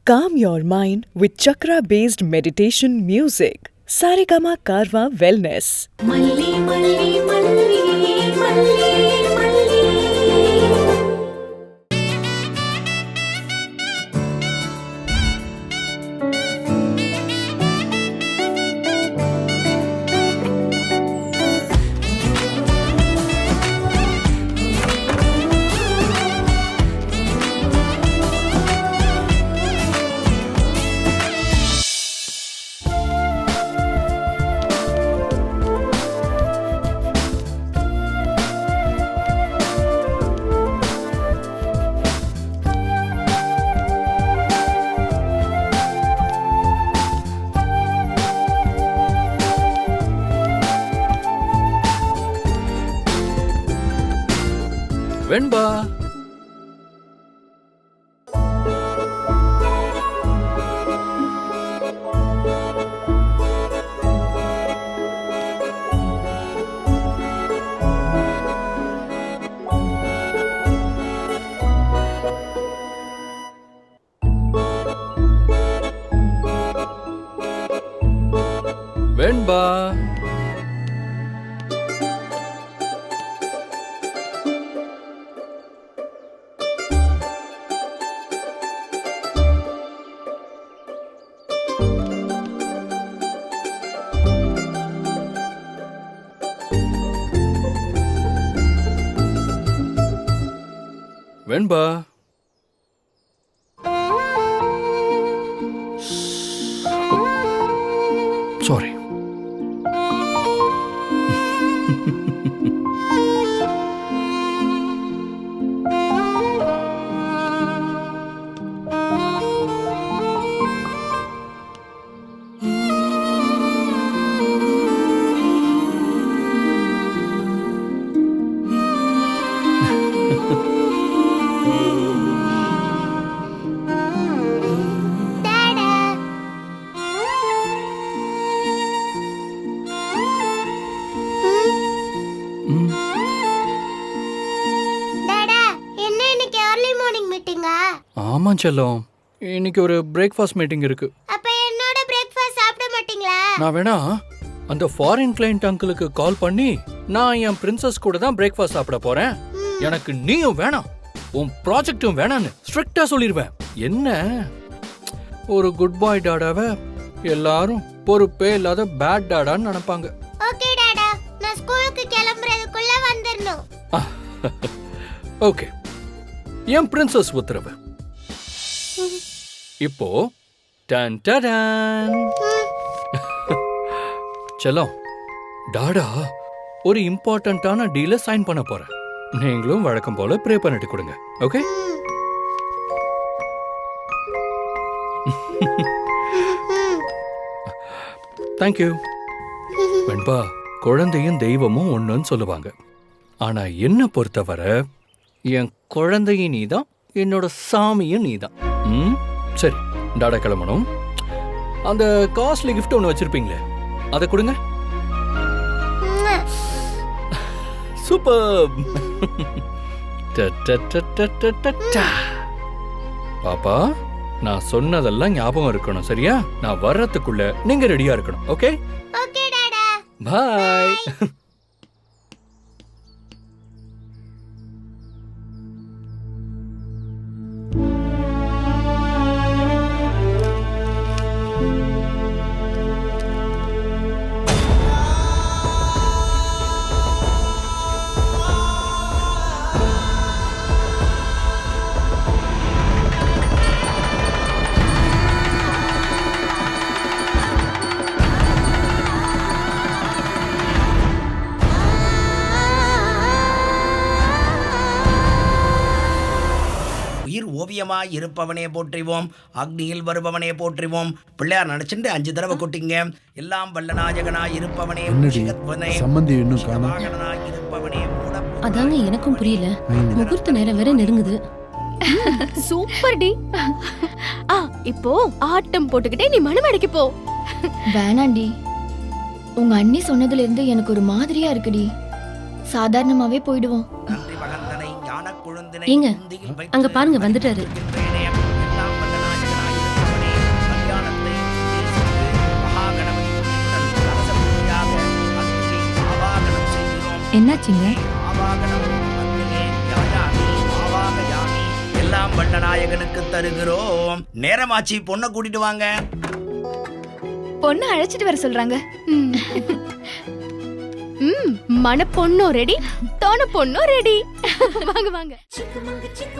Calm your mind with chakra-based meditation music. Saregama Karwa Wellness. Malli malli malli malli malli. Venba, Venba, Venba. Sorry. ஆமா செல்லம், இன்னைக்கு ஒரு breakfast meeting இருக்கு. அப்ப என்னோட பிரேக்ஃபாஸ்ட் சாப்பிட மாட்டீங்களா? நான் வேணா அந்த ஃபாரின் கிளையண்ட் அங்கிளுக்கு கால் பண்ணி நான் என் பிரின்சஸ் கூட தான் பிரேக்ஃபாஸ்ட் சாப்பிட போறேன், எனக்கு நீயும் வேணாம் உன் ப்ராஜெக்டும் வேணான்னு ஸ்ட்ரிக்ட்டா சொல்லிடுவேன். என்ன ஒரு குட் பாய் டாடாவை எல்லாரும் பொறுப்பே இல்லாத பேட் டாடான்னு நினைப்பாங்க. ஓகே டாடா, நான் ஸ்கூலுக்கு கிளம்புறதுக்குள்ள வந்துறணும். ஓகே, என் பிரின்சஸ் உத்தரவு. இப்போ டன் டடன். செல்லம், டாடா ஒரு இம்பார்ட்டன்டான டீல சைன் பண்ண போறேன். நீங்களும் வழக்கம் போல ப்ரே பண்ணிட்டு கொடுங்க. ஓகே? தேங்க்யூ. வெண்பா, குழந்தையும் தெய்வமும் ஒண்ணுன்னு சொல்லுவாங்க. ஆனா என்ன பொறுத்தவரை என் குழந்தையும் நீதான், என்னோட சாமியும் நீதான். சரி, டாடா கிளம்பணும். அந்த காஸ்ட்லி கிஃப்ட் ஒன்று வச்சிருப்பீங்களே, அதை கொடுங்க. சூப்பர். பாப்பா, நான் சொன்னதெல்லாம் ஞாபகம் இருக்கணும், சரியா? நான் வர்றதுக்குள்ள நீங்க ரெடியா இருக்கணும். ஓகே? ஓகே டாடா. பாய். ஓவியமாய் இருப்பவனே போற்றிவோம், அக்னியில் வருபவனே போற்றிவோம். பிள்ளையார் நினைச்சுட்டு 5 தடவை கொட்டிங்க. எல்லாம் வல்ல நாயகனாய் இருப்பவனே, சம்பந்தி இன்னும் காணோம். இருப்பவனே. அதாங்க எனக்கும் புரியல, முகூர்த்த நேரம் வேற நெருங்குது. Super D. இப்போ ஆட்டம் போட்டுக்கிட்டே நீ மணமேடைக்கு போ. வேணாண்டி, உங்க அண்ணி சொன்னதுல இருந்து எனக்கு ஒரு மாதிரியா இருக்குடி. சாதாரணமாவே போயிடுவோம். ஏங்க, அங்க பாருங்க, வந்துட்டாரு. என்னாச்சுங்க? ஆவாகனம் அக்னியே யாயாமி ஆவாகயாமி. எல்லாம் வல்ல நாயகனுக்கு தருகிறோம். நேரமாச்சி, பொண்ணை கூட்டிட்டு வாங்க. பொண்ணு அழைச்சிட்டு வர சொல்றாங்க. மன பொண்ணும் ரெடி, தோண பொண்ணும் ரெடி. வாங்க வாங்க. சிக்குமங்க சிக்கு